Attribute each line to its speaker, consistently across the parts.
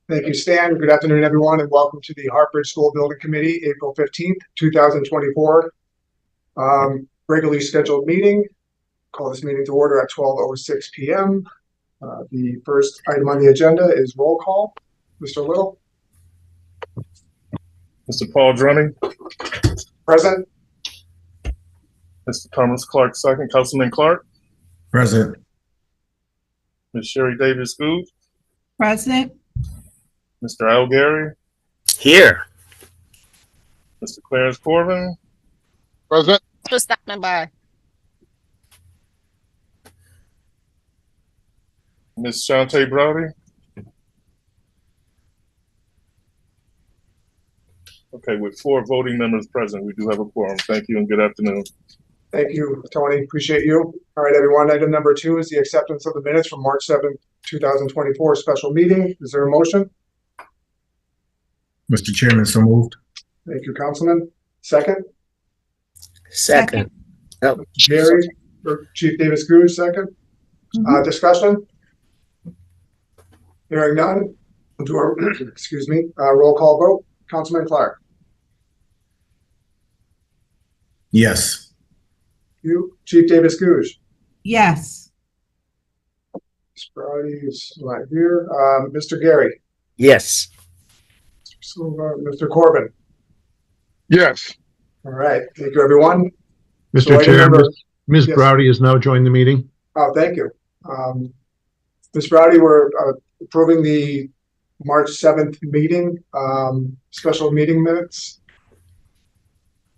Speaker 1: Thank you, Stan. Good afternoon, everyone, and welcome to the Hartford School Building Committee, April 15th, 2024. Regularly scheduled meeting. Call this meeting to order at 12:06 p.m. The first item on the agenda is roll call. Mr. Little.
Speaker 2: Mr. Paul Drumming.
Speaker 1: Present.
Speaker 2: Mr. Thomas Clark, second. Councilman Clark.
Speaker 3: Present.
Speaker 2: Ms. Sherry Davis-Goode.
Speaker 4: Present.
Speaker 2: Mr. Al Gary.
Speaker 3: Here.
Speaker 2: Mr. Clarence Corbin.
Speaker 5: Present.
Speaker 6: For stopping by.
Speaker 2: Ms. Shantae Browdy. Okay, with 4 voting members present, we do have a quorum. Thank you and good afternoon.
Speaker 1: Thank you, Tony. Appreciate you. All right, everyone. Item number 2 is the acceptance of the minutes from March 7th, 2024 special meeting. Is there a motion?
Speaker 3: Mr. Chairman, so moved.
Speaker 1: Thank you, Councilman. Second?
Speaker 3: Second. Oh,
Speaker 1: Jerry, or Chief Davis-Goode, second. Discussion? Hearing none. We'll do our, excuse me, roll call vote. Councilman Clark.
Speaker 3: yes.
Speaker 1: You, Chief Davis-Goode.
Speaker 4: Yes.
Speaker 1: Ms. Browdy is right here. Mr. Gary.
Speaker 3: Yes.
Speaker 1: Mr. Corbin.
Speaker 5: Yes.
Speaker 1: All right. Thank you, everyone. So
Speaker 7: Mr.
Speaker 1: item
Speaker 7: Chair,
Speaker 1: number-
Speaker 7: Ms.
Speaker 1: Yes.
Speaker 7: Browdy has now joined the meeting.
Speaker 1: Oh, thank you. Ms. Browdy, we're approving the March 7th meeting, special meeting minutes.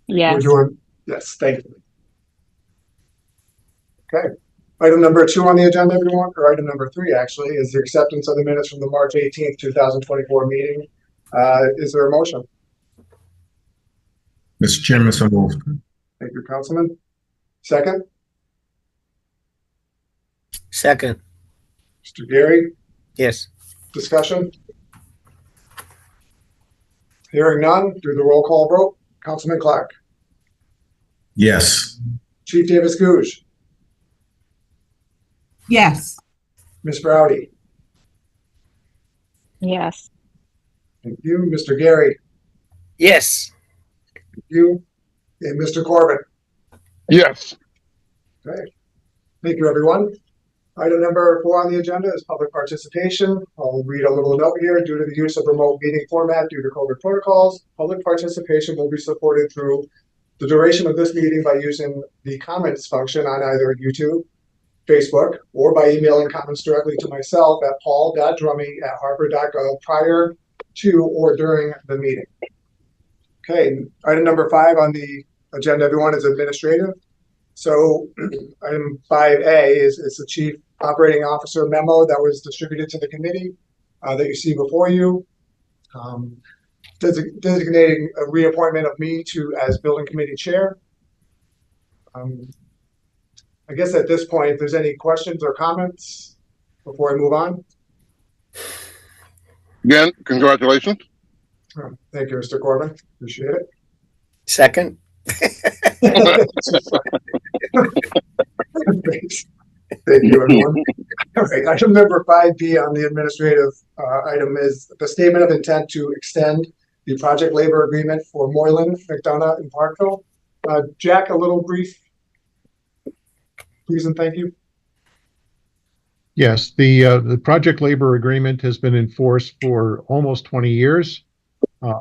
Speaker 6: Yes.
Speaker 1: Yes, thank you. Okay. Item number 2 on the agenda, everyone, or item number 3 actually, is the acceptance of the minutes from the March 18th, 2024 meeting. Is there a motion?
Speaker 3: Mr. Chairman, so moved.
Speaker 1: Thank you, Councilman. Second,
Speaker 3: Second.
Speaker 1: Mr. Gary.
Speaker 3: Yes.
Speaker 1: Discussion? Hearing none, do the roll call vote. Councilman Clark.
Speaker 3: Yes.
Speaker 1: Chief Davis-Goode.
Speaker 4: Yes.
Speaker 1: Ms. Browdy.
Speaker 6: Yes.
Speaker 1: Thank you. Mr. Gary.
Speaker 3: Yes.
Speaker 1: Thank you. And Mr. Corbin.
Speaker 5: Yes.
Speaker 1: Okay. Thank you, everyone. Item number 4 on the agenda is public participation. I'll read a little note here. Due to the use of remote meeting format due to COVID protocols, public participation will be supported through the duration of this meeting by using the comments function on either YouTube, Facebook, or by emailing comments directly to myself at paul.drumming@harvard.gov prior to or during the meeting. Okay, item number 5 on the agenda, everyone, is administrative. So item 5A is the Chief Operating Officer memo that was distributed to the committee that you see before you, designating a reappointment of me as Building Committee Chair. I guess at this point, if there's any questions or comments before I move on.
Speaker 5: Again, congratulations.
Speaker 1: Thank you, Mr. Corbin. Appreciate it.
Speaker 3: Second.
Speaker 1: Thanks. Thank you, everyone. All right, item number 5B on the administrative item is the statement of intent to extend the project labor agreement for Moylan, McDonough, and Parkville. Jack, a little brief, please and thank you.
Speaker 7: Yes, the project labor agreement has been in force for almost 20 years.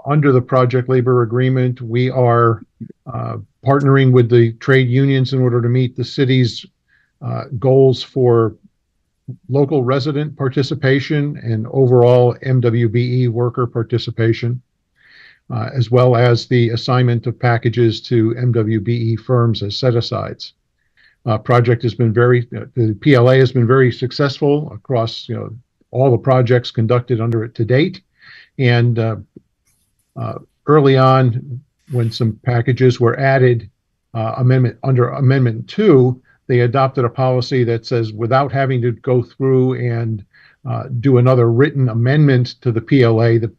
Speaker 7: Under the project labor agreement, we are partnering with the trade unions in order to meet the city's goals for local resident participation and overall MWBE worker participation, as well as the assignment of packages to MWBE firms as set-asides. Project has been the PLA has been very successful across all the projects conducted under it to date, and early on, when some packages were added, under Amendment 2, they adopted a policy that says without having to go through and do another written amendment to the PLA, the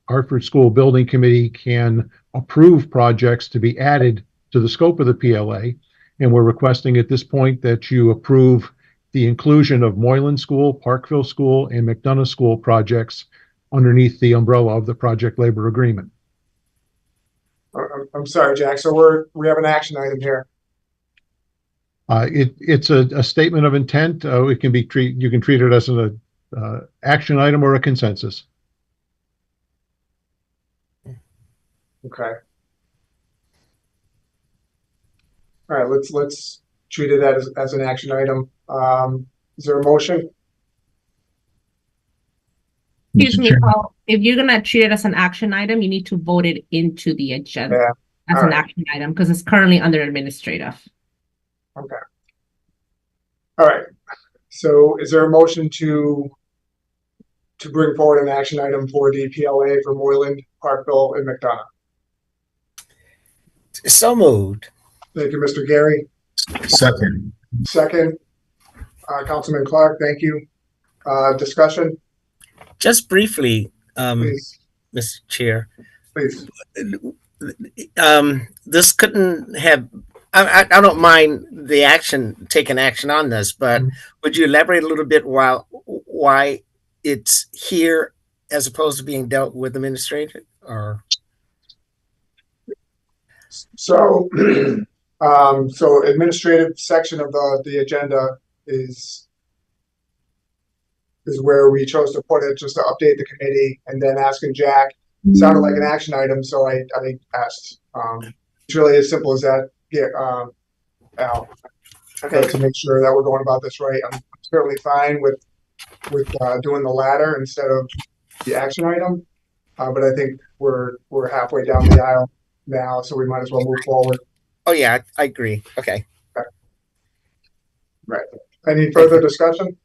Speaker 7: Hartford School Building Committee can approve projects to be added to the scope of the PLA. And we're requesting at this point that you approve the inclusion of Moylan School, Parkville School, and McDonough School projects underneath the umbrella of the project labor agreement.
Speaker 1: I'm sorry, Jack. So we have an action item here.
Speaker 7: It's a statement of intent. You can treat it as an action item or a consensus.
Speaker 1: Okay. All right, let's treat it as an action item. Is there a motion?
Speaker 8: Excuse me, Paul, if you're gonna treat it as an action item, you need to vote it into the agenda
Speaker 1: Yeah.
Speaker 8: as
Speaker 1: All
Speaker 8: an
Speaker 1: right.
Speaker 8: action item because it's currently under administrative.
Speaker 1: Okay. All right. So is there a motion to bring forward an action item for the PLA for Moyland, Parkville, and McDonough?
Speaker 3: So moved.
Speaker 1: Thank you, Mr. Gary.
Speaker 3: Second.
Speaker 1: Second, Councilman Clark, thank you. Discussion,
Speaker 3: Just briefly,
Speaker 1: please,
Speaker 3: Mr. Chair,
Speaker 1: please.
Speaker 3: this couldn't have, I don't mind the taking action on this, but would you elaborate a little bit why it's here as opposed to being dealt with administrative or?
Speaker 1: So, so administrative section of the agenda is where we chose to put it, just to update the committee, and then asking Jack sounded like an action item, so I asked. It's really as simple as that. Yeah, Al. Okay, to make sure that we're going about this right. I'm certainly fine with doing the latter instead of the action item, but I think we're halfway down the aisle now, so we might as well move forward.
Speaker 3: Oh yeah, I agree. Okay.
Speaker 1: Right. Any further discussion?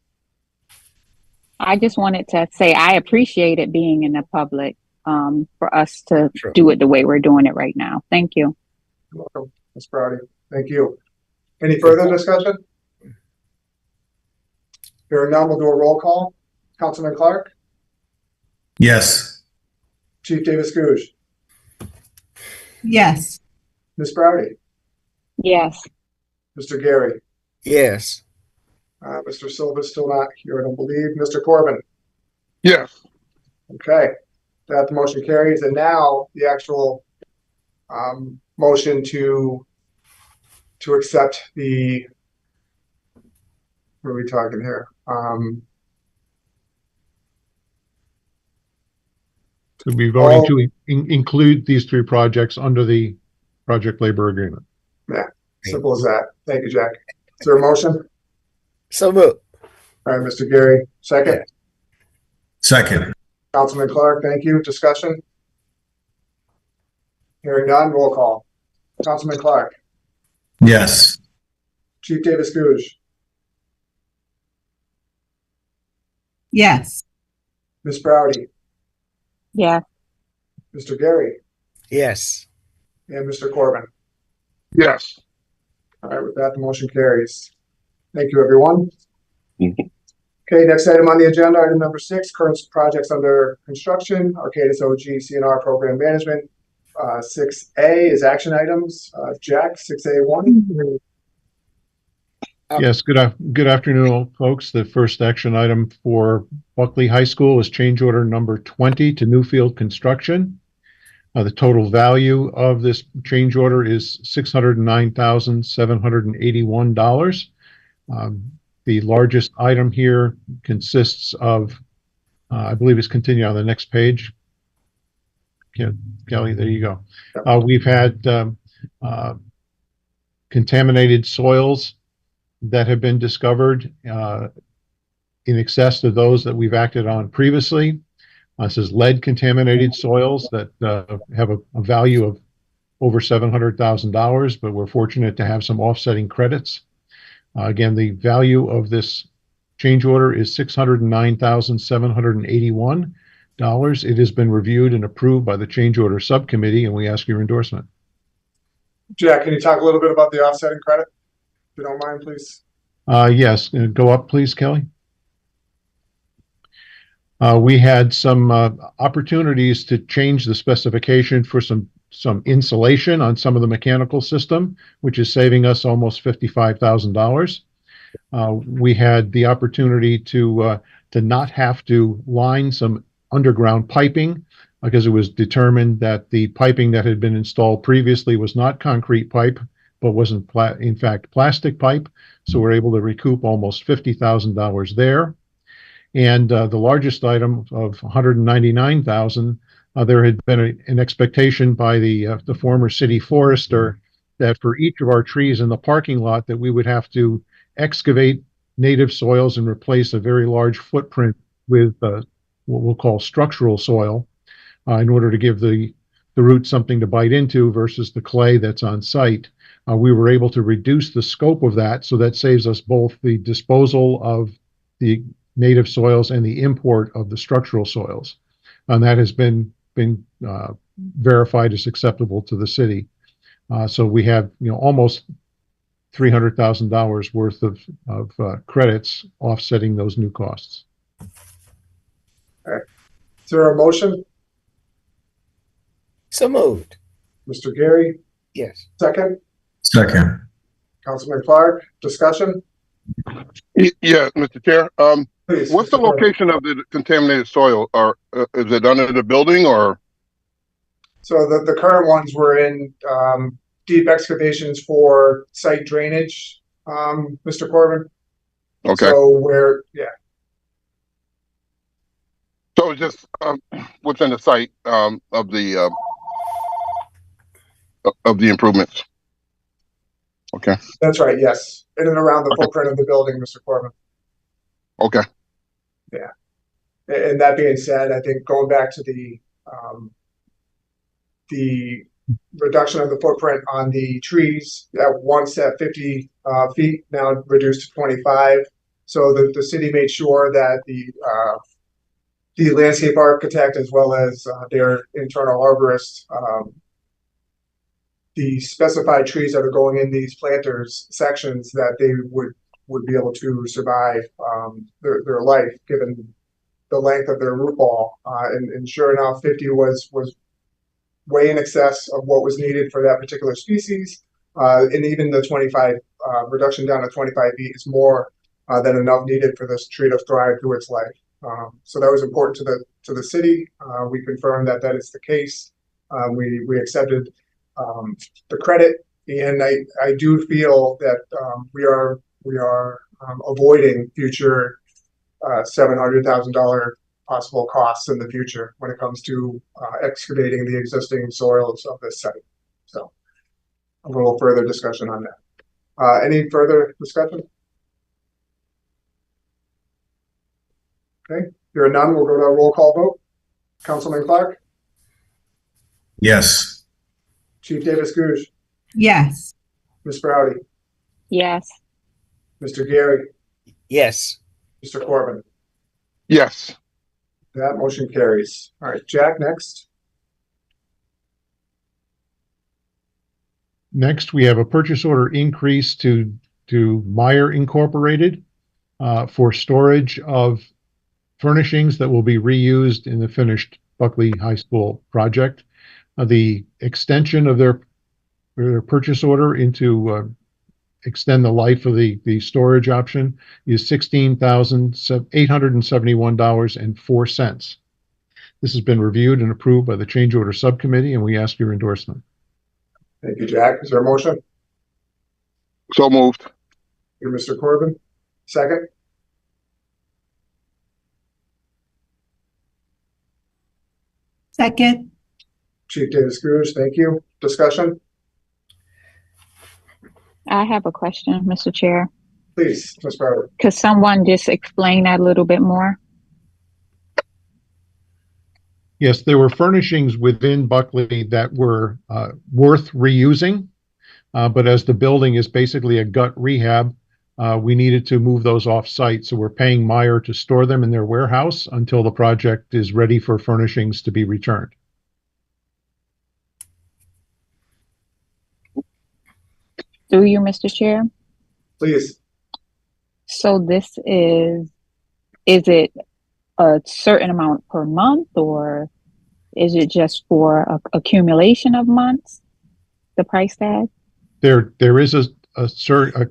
Speaker 6: I just wanted to say I appreciate it being in the public for us to
Speaker 3: Sure.
Speaker 6: do it the way we're doing it right now. Thank you.
Speaker 1: You're welcome, Ms. Browdy. Thank you. Any further discussion? Hearing none, we'll do a roll call. Councilman Clark,
Speaker 3: Yes.
Speaker 1: Chief Davis Googe,
Speaker 4: yes,
Speaker 1: Ms. Browdy,
Speaker 6: Yes.
Speaker 1: Mr. Gary,
Speaker 3: Yes.
Speaker 1: Mr. Silva's still not here, I don't believe. Mr. Corbin.
Speaker 5: Yes.
Speaker 1: Okay, that the motion carries, and now the actual motion to accept the, what are we talking here?
Speaker 7: To be voting to include these three projects under the project labor agreement.
Speaker 1: Yeah, simple as that. Thank you, Jack. Is there a motion?
Speaker 3: So moved.
Speaker 1: All right, Mr. Gary, second.
Speaker 3: Second.
Speaker 1: Councilman Clark, thank you. Discussion? Hearing none, roll call. Councilman Clark,
Speaker 3: Yes.
Speaker 1: Chief Davis Googe,
Speaker 4: yes,
Speaker 1: Ms. Browdy,
Speaker 6: Yes.
Speaker 1: Mr. Gary,
Speaker 3: Yes.
Speaker 1: and Mr. Corbin.
Speaker 5: Yes.
Speaker 1: All right, with that, the motion carries. Thank you, everyone. Okay, next item on the agenda, item number 6, current projects under construction, Arcadis OG CNR program management. 6A is action items. Jack, 6A1.
Speaker 7: Yes, good afternoon, folks. The first action item for Buckley High School is change order number 20 to Newfield Construction. The total value of this change order is $609,781. The largest item here consists of, I believe it's continued on the next page. Yeah, Kelly, there you go. We've had contaminated soils that have been discovered in excess of those that we've acted on previously. This is lead contaminated soils that have a value of over $700,000, but we're fortunate to have some offsetting credits. Again, the value of this change order is $609,781. It has been reviewed and approved by the change order subcommittee, and we ask your endorsement.
Speaker 1: Jack, can you talk a little bit about the offsetting credit? If you don't mind, please.
Speaker 7: Yes, go up, please, Kelly. We had some opportunities to change the specification for some insulation on some of the mechanical system, which is saving us almost $55,000. We had the opportunity to not have to line some underground piping because it was determined that the piping that had been installed previously was not concrete pipe, but was in fact plastic pipe. So we're able to recoup almost $50,000 there. And the largest item of $199,000, there had been an expectation by the former city forester that for each of our trees in the parking lot that we would have to excavate native soils and replace a very large footprint with what we'll call structural soil in order to give the roots something to bite into versus the clay that's on site. We were able to reduce the scope of that, so that saves us both the disposal of the native soils and the import of the structural soils. And that has been verified as acceptable to the city. So we have almost $300,000 worth of credits offsetting those new costs.
Speaker 1: All right. Is there a motion?
Speaker 3: So moved.
Speaker 1: Mr. Gary,
Speaker 3: Yes.
Speaker 1: second.
Speaker 9: Second.
Speaker 1: Councilman Clark, discussion?
Speaker 5: Yeah, Mr. Chair.
Speaker 1: Please.
Speaker 5: What's the
Speaker 1: Mr. Corbin.
Speaker 5: location of the contaminated soil? Or is it under the building or?
Speaker 1: So the current ones were in deep excavations for site drainage, Mr. Corbin.
Speaker 5: Okay.
Speaker 1: So
Speaker 5: So it's just within the site of the improvements. Okay.
Speaker 1: that's right, yes. In and around the
Speaker 5: Okay.
Speaker 1: footprint of the building, Mr. Corbin.
Speaker 5: Okay.
Speaker 1: And that being said, I think going back to the reduction of the footprint on the trees at once at 50 feet, now reduced to 25. So the city made sure that the landscape architect as well as their internal arborist, the specified trees that are going in these planters sections, that they would be able to survive their life given the length of their root ball. And sure enough, 50 was way in excess of what was needed for that particular species. And even the 25 reduction down to 25 feet is more than enough needed for this tree to thrive through its life. So that was important to the city. We confirmed that is the case. We accepted the credit, and I do feel that we are avoiding future $700,000 possible costs in the future when it comes to excavating the existing soils of this site. So a little further discussion on that. Any further discussion? Okay, hearing none, we'll go to a roll call vote. Councilman Clark,
Speaker 9: Yes.
Speaker 1: Chief Davis Gouge,
Speaker 4: yes,
Speaker 1: Ms. Browdy,
Speaker 6: Yes.
Speaker 1: Mr. Gary,
Speaker 3: Yes.
Speaker 1: Mr. Corbin.
Speaker 5: Yes.
Speaker 1: That motion carries. All right, Jack, next.
Speaker 7: Next, we have a purchase order increase to Meyer Incorporated for storage of furnishings that will be reused in the finished Buckley High School project. The extension of their purchase order into extend the life of the storage option is $16,871.04. This has been reviewed and approved by the change order subcommittee, and we ask your endorsement.
Speaker 1: Thank you, Jack. Is there a motion?
Speaker 5: So moved.
Speaker 1: You're Mr. Corbin. Second.
Speaker 4: second,
Speaker 1: Chief Davis Gouge, thank you. Discussion,
Speaker 6: I have a question, Mr. Chair.
Speaker 1: please, Ms. Browder.
Speaker 6: Could someone just explain that a little bit more?
Speaker 7: Yes, there were furnishings within Buckley that were worth reusing, but as the building is basically a gut rehab, we needed to move those off-site. So we're paying Meyer to store them in their warehouse until the project is ready for furnishings to be returned.
Speaker 6: Through you, Mr. Chair.
Speaker 1: Please.
Speaker 6: So this is it a certain amount per month, or is it just for accumulation of months, the price tag?
Speaker 7: There is a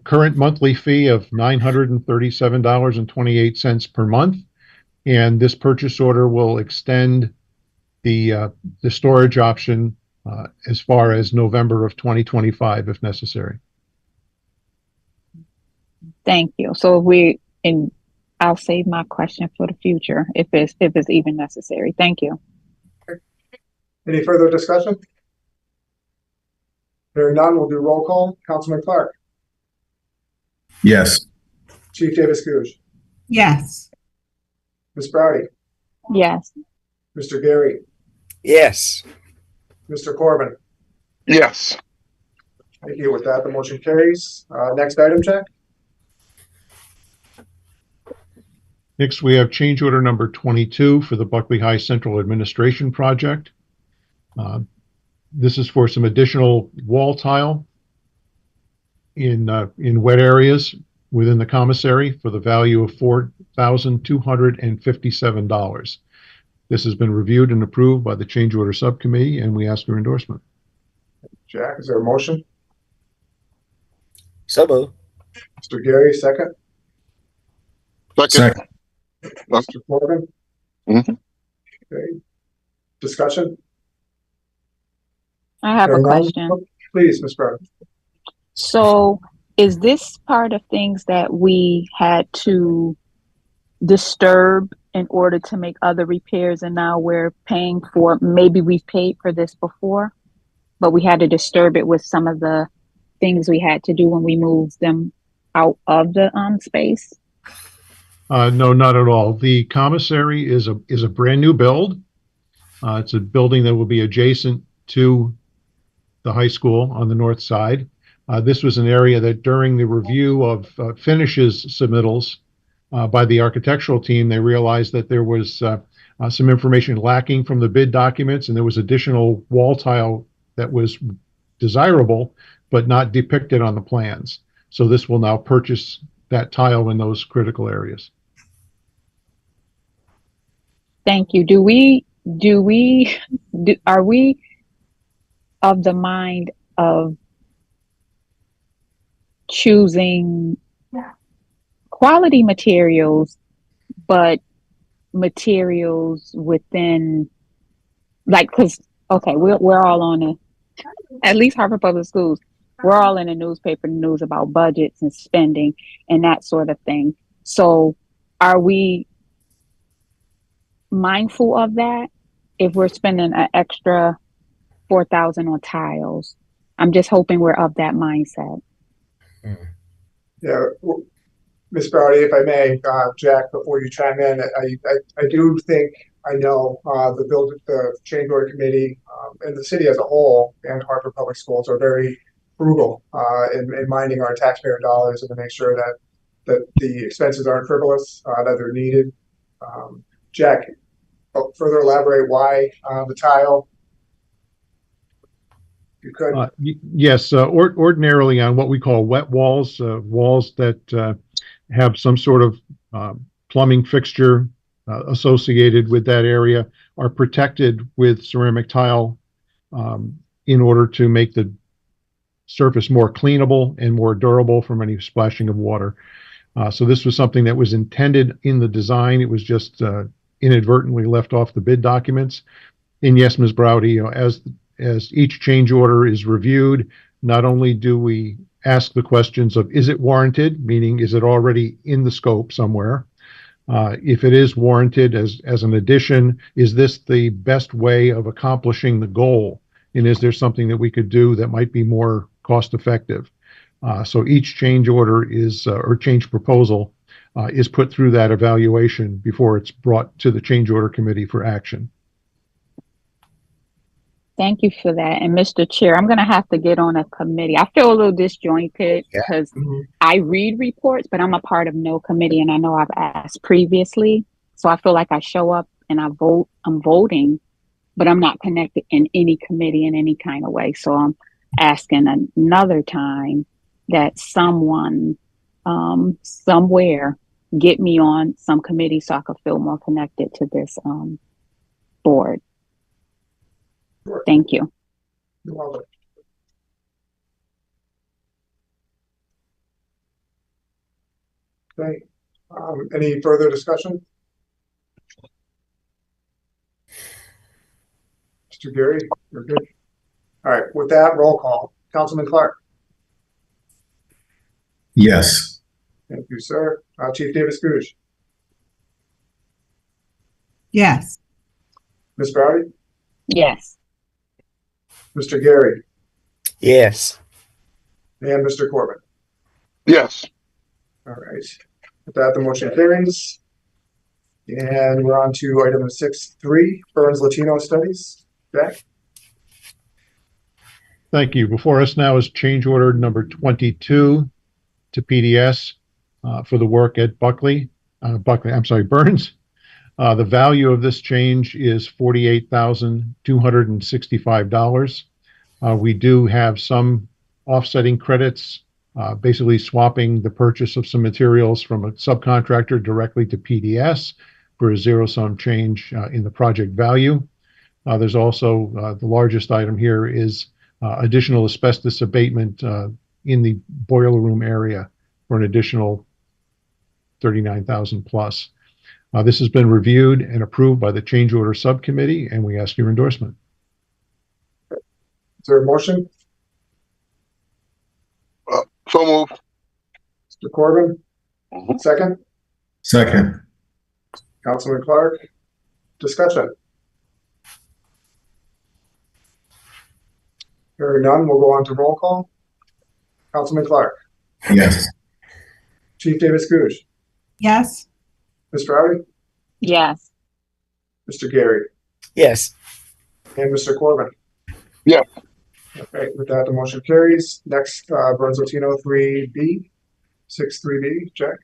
Speaker 7: current monthly fee of $937.28 per month. And this purchase order will extend the storage option as far as November of 2025, if necessary.
Speaker 6: Thank you. So I'll save my question for the future if it's even necessary. Thank you.
Speaker 1: Any further discussion? Hearing none, we'll do roll call. Councilman Clark.
Speaker 9: Yes.
Speaker 1: Chief Davis Googe.
Speaker 4: yes,
Speaker 1: Ms. Browdy.
Speaker 6: Yes.
Speaker 1: Mr. Gary.
Speaker 3: Yes.
Speaker 1: Mr. Corbin.
Speaker 5: Yes.
Speaker 1: Thank you. With that, the motion carries. Next item, Jack.
Speaker 7: Next, we have change order number 22 for the Buckley High Central Administration Project. This is for some additional wall tile in wet areas within the commissary for the value of $4,257. This has been reviewed and approved by the change order subcommittee, and we ask for endorsement.
Speaker 1: Jack, is there a motion?
Speaker 3: So moved.
Speaker 1: Mr. Gary, second.
Speaker 9: Second.
Speaker 1: Mr. Corbin.
Speaker 5: Mhm.
Speaker 1: Okay. Discussion.
Speaker 6: I have a
Speaker 1: Hearing none?
Speaker 6: question.
Speaker 1: Please, Ms. Browdy.
Speaker 6: So is this part of things that we had to disturb in order to make other repairs, and now we're paying for, maybe we've paid for this before, but we had to disturb it with some of the things we had to do when we moved them out of the space?
Speaker 7: No, not at all. The commissary is a brand new build. It's a building that will be adjacent to the high school on the north side. This was an area that during the review of finishes submittals by the architectural team, they realized that there was some information lacking from the bid documents, and there was additional wall tile that was desirable, but not depicted on the plans. So this will now purchase that tile in those critical areas.
Speaker 6: Thank you. Are we of the mind of choosing quality materials, but materials within, like, because, okay, we're all on at least Hartford Public Schools, we're all in the newspaper news about budgets and spending and that sort of thing. So are we mindful of that if we're spending an extra $4,000 on tiles? I'm just hoping we're of that mindset.
Speaker 1: Yeah, Ms. Browdy, if I may, Jack, before you chime in, I do think I know the change order committee and the city as a whole and Hartford Public Schools are very frugal in minding our taxpayer dollars and to make sure that the expenses aren't frivolous, that they're needed. Jack, further elaborate why the tile. You could.
Speaker 7: Yes, ordinarily on what we call wet walls, walls that have some sort of plumbing fixture associated with that area are protected with ceramic tile in order to make the surface more cleanable and more durable from any splashing of water. So this was something that was intended in the design. It was just inadvertently left off the bid documents. And yes, Ms. Browdy, as each change order is reviewed, not only do we ask the questions of, is it warranted? Meaning, is it already in the scope somewhere? If it is warranted as an addition, is this the best way of accomplishing the goal? And is there something that we could do that might be more cost effective? So each change order or change proposal is put through that evaluation before it's brought to the change order committee for action.
Speaker 6: Thank you for that. And Mr. Chair, I'm going to have to get on a committee. I feel a little disjointed because I read reports, but I'm a part of no committee. And I know I've asked previously. So I feel like I show up and I vote. I'm voting, but I'm not connected in any committee in any kind of way. So I'm asking another time that someone somewhere get me on some committee so I could feel more connected to this board.
Speaker 1: Sure.
Speaker 6: Thank you.
Speaker 1: You're welcome. Okay. Any further discussion? Mr. Gary, you're good. All right, with that, roll call. Councilman Clark.
Speaker 9: Yes.
Speaker 1: Thank you, sir. Chief Davis Googe.
Speaker 4: yes,
Speaker 1: Ms. Browdy.
Speaker 6: Yes.
Speaker 1: Mr. Gary.
Speaker 3: Yes.
Speaker 1: And Mr. Corbin.
Speaker 5: Yes.
Speaker 1: All right. With that, the motion carries. And we're on to item 6.3, Burns Latino Studies. Jack?
Speaker 7: Thank you. Before us now is change order number 22 to PDS for the work at Burns. The value of this change is $48,265. We do have some offsetting credits, basically swapping the purchase of some materials from a subcontractor directly to PDS for a zero-sum change in the project value. There's also the largest item here is additional asbestos abatement in the boiler room area for an additional $39,000 plus. This has been reviewed and approved by the change order subcommittee, and we ask your endorsement.
Speaker 1: Is there a motion?
Speaker 5: So moved.
Speaker 1: Mr. Corbin? Second?
Speaker 9: Second.
Speaker 1: Councilman Clark? Discussion? Hearing none, we'll go on to roll call. Councilman Clark?
Speaker 9: Yes.
Speaker 1: Chief Davis Googe?
Speaker 4: yes,
Speaker 1: Ms. Rowdy?
Speaker 6: Yes.
Speaker 1: Mr. Gary?
Speaker 3: Yes.
Speaker 1: And Mr. Corbin?
Speaker 5: Yes.
Speaker 1: Okay, with that, the motion carries. Next, Burns Latino 3B, 6.3B, Jack?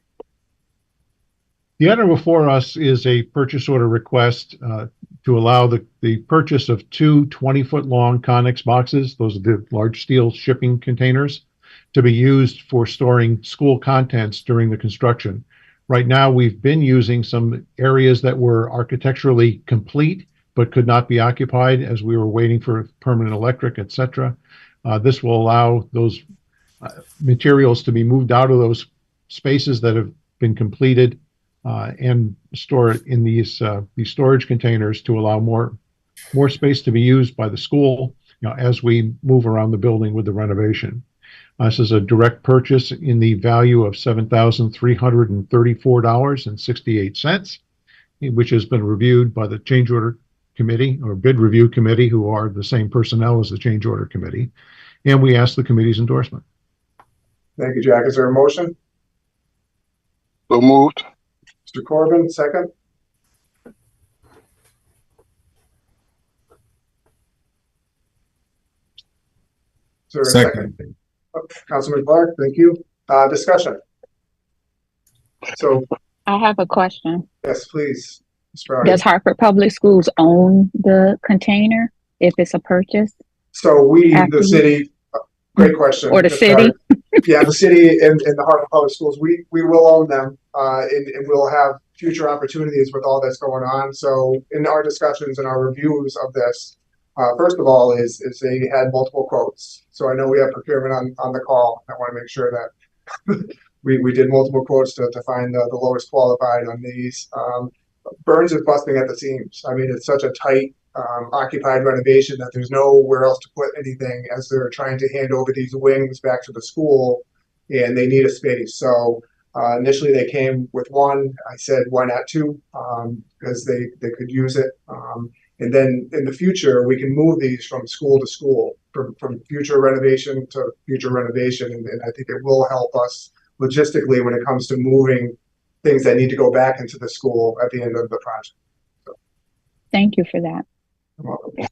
Speaker 7: The item before us is a purchase order request to allow the purchase of two 20-foot long Connex boxes. Those are the large steel shipping containers to be used for storing school contents during the construction. Right now, we've been using some areas that were architecturally complete but could not be occupied as we were waiting for permanent electric, etc. This will allow those materials to be moved out of those spaces that have been completed and store it in these storage containers to allow more space to be used by the school, as we move around the building with the renovation. This is a direct purchase in the value of $7,334.68, which has been reviewed by the change order committee or bid review committee, who are the same personnel as the change order committee, and we ask the committee's endorsement.
Speaker 1: Thank you, Jack. Is there a motion?
Speaker 5: So moved.
Speaker 1: Mr. Corbin, second? Is there a second? Councilman Clark, thank you. Discussion. So,
Speaker 6: I have a question.
Speaker 1: yes, please. Ms. Rowdy.
Speaker 6: Does Hartford Public Schools own the container if it's a purchase?
Speaker 1: So we,
Speaker 6: After
Speaker 1: the
Speaker 6: you-
Speaker 1: city, great question.
Speaker 6: Or the
Speaker 1: Ms.
Speaker 6: city?
Speaker 1: Rowdy. Yeah, the city and the Hartford Public Schools, we will own them, and we'll have future opportunities with all that's going on. So in our discussions and our reviews of this, first of all, is they had multiple quotes. So I know we have procurement on the call. I want to make sure that we did multiple quotes to find the lowest qualified on these. Burns is busting at the seams. I mean, it's such a tight occupied renovation that there's nowhere else to put anything as they're trying to hand over these wings back to the school, and they need a space. So initially they came with one. I said, why not two? Because they could use it. And then in the future, we can move these from school to school, from future renovation to future renovation. And I think it will help us logistically when it comes to moving things that need to go back into the school at the end of the project. So,
Speaker 6: Thank you for that.
Speaker 1: you're welcome.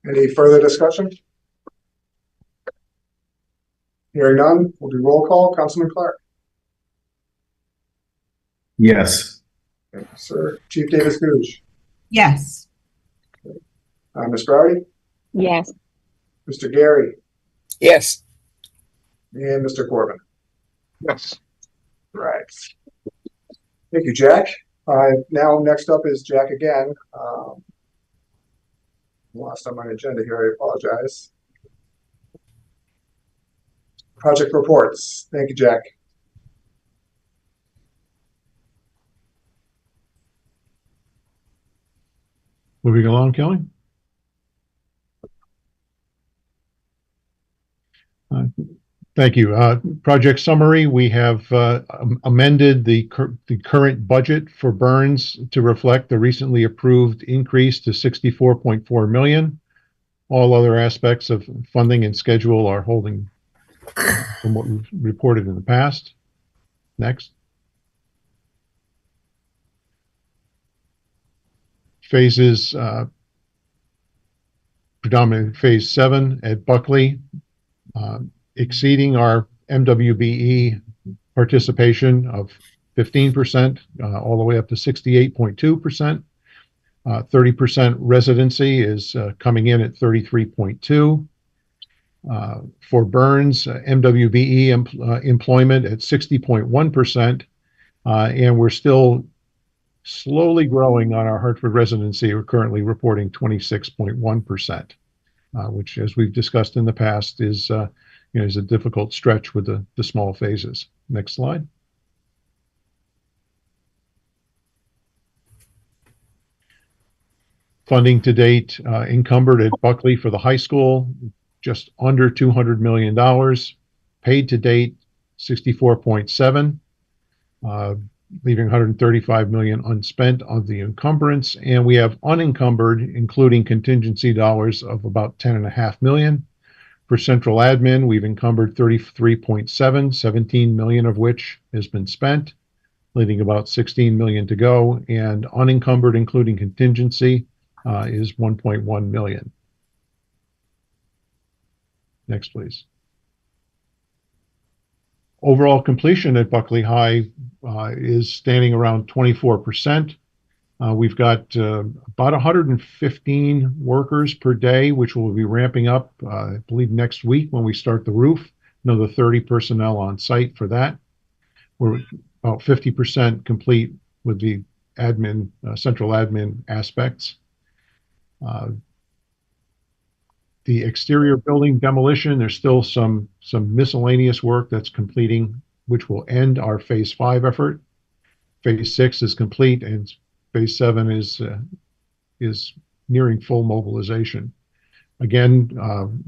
Speaker 1: Any further discussion? Hearing none, we'll do roll call. Councilman Clark.
Speaker 9: Yes.
Speaker 1: Thank you, sir. Chief Davis Googe.
Speaker 4: yes,
Speaker 1: Ms. Browdy.
Speaker 6: Yes.
Speaker 1: Mr. Gary.
Speaker 3: Yes.
Speaker 1: And Mr. Corbin.
Speaker 5: Yes.
Speaker 1: Right. Thank you, Jack. Now, next up is Jack again. Lost on my agenda here. I apologize. Project reports. Thank you, Jack.
Speaker 7: Moving along, Kelly. Thank you. Project summary, we have amended the current budget for Burns to reflect the recently approved increase to 64.4 million. All other aspects of funding and schedule are holding from what we've reported in the past. Next. Phases, predominantly phase 7 at Buckley, exceeding our MWBE participation of 15%, all the way up to 68.2%. 30% residency is coming in at 33.2. For Burns, MWBE employment at 60.1%, and we're still slowly growing on our Hartford residency. We're currently reporting 26.1%, which, as we've discussed in the past, is is a difficult stretch with the small phases. Next slide. Funding to date encumbered at Buckley for the high school, just under $200 million. Paid to date, 64.7, leaving 135 million unspent on the encumbrance. And we have unencumbered, including contingency dollars, of about 10.5 million. For central admin, we've encumbered 33.7, 17 million of which has been spent, leaving about 16 million to go. And unencumbered, including contingency, is 1.1 million. Next, please. Overall completion at Buckley High is standing around 24%. We've got about 115 workers per day, which will be ramping up, I believe, next week when we start the roof. Another 30 personnel on site for that. We're about 50% complete with the admin, central admin aspects. The exterior building demolition, there's still some miscellaneous work that's completing, which will end our phase 5 effort. Phase 6 is complete, and phase 7 is nearing full mobilization. Again,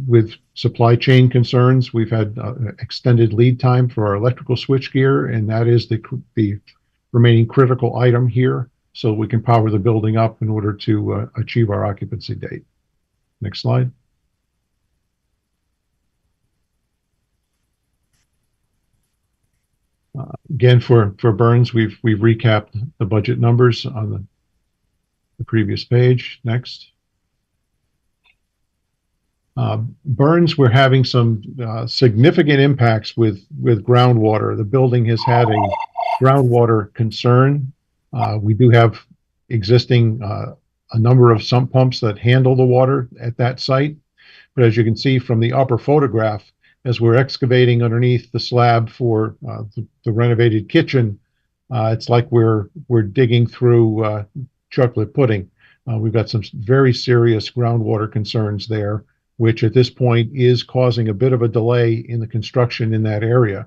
Speaker 7: with supply chain concerns, we've had extended lead time for our electrical switchgear, and that is the remaining critical item here, so we can power the building up in order to achieve our occupancy date. Next slide. Again, for Burns, we've recapped the budget numbers on the previous page. Next. Burns, we're having some significant impacts with groundwater. The building has had a groundwater concern. We do have existing a number of sump pumps that handle the water at that site. But as you can see from the upper photograph, as we're excavating underneath the slab for the renovated kitchen, it's like we're digging through chocolate pudding. We've got some very serious groundwater concerns there, which at this point is causing a bit of a delay in the construction in that area.